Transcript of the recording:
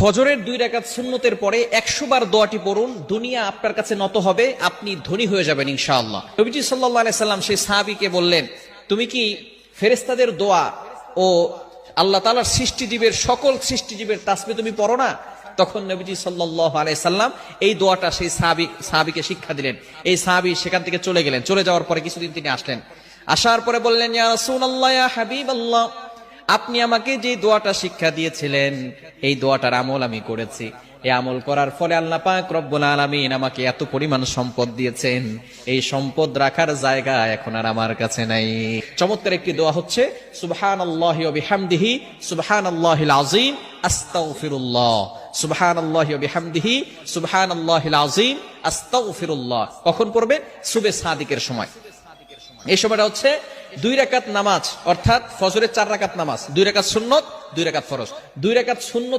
ফজরের 2 রাকাত সুন্নতের পরে 100 বার দোয়াটি পড়ুন, দুনিয়া আপনার কাছে নত হবে, আপনি ধনী হয়ে যাবেন ইনশাআল্লাহ। নবীজি সাল্লাল্লাহু আলাইহি সাল্লাম সেই সাহাবীকে বললেন, তুমি কি ফেরেশতাদের দোয়া ও আল্লাহ তাআলার সৃষ্টিজীবের সকল সৃষ্টিজীবের তাসবিহ তুমি পড়ো না? তখন নবীজি সাল্লাল্লাহু আলাইহি সাল্লাম এই দোয়াটা সেই সাহাবীকে শিক্ষা দিলেন। এই সাহাবী সেখান থেকে চলে গেলেন। চলে যাওয়ার পরে কিছুদিন তিনি আসলেন। আসার পরে বললেন, ইয়া রাসূলুল্লাহ, ইয়া হাবিবাল্লাহ, আপনি আমাকে যে দোয়াটা শিক্ষা দিয়েছিলেন এই দোয়াটার আমল আমি করেছি। এই আমল করার ফলে আল্লাহ পাক রব্বুল আলামিন আমাকে এত পরিমাণ সম্পদ দিয়েছেন, এই সম্পদ রাখার জায়গা এখন আর আমার কাছে নাই। চমৎকার একটি দোয়া হচ্ছে সুবহানাল্লাহি ওয়া বিহামদিহি সুবহানাল্লাহিল আযীম আস্তাগফিরুল্লাহ, সুবহানাল্লাহি ওয়া বিহামদিহি সুবহানাল্লাহিল আযীম আস্তাগফিরুল্লাহ। কখন পড়বে? সুবহে সাদিকের সময়। এই সময়টা হচ্ছে 2 রাকাত নামাজ, অর্থাৎ ফজরের 4 রাকাত নামাজ, 2 রাকাত সুন্নত, 2 রাকাত ফরজ। 2 রাকাত সুন্নত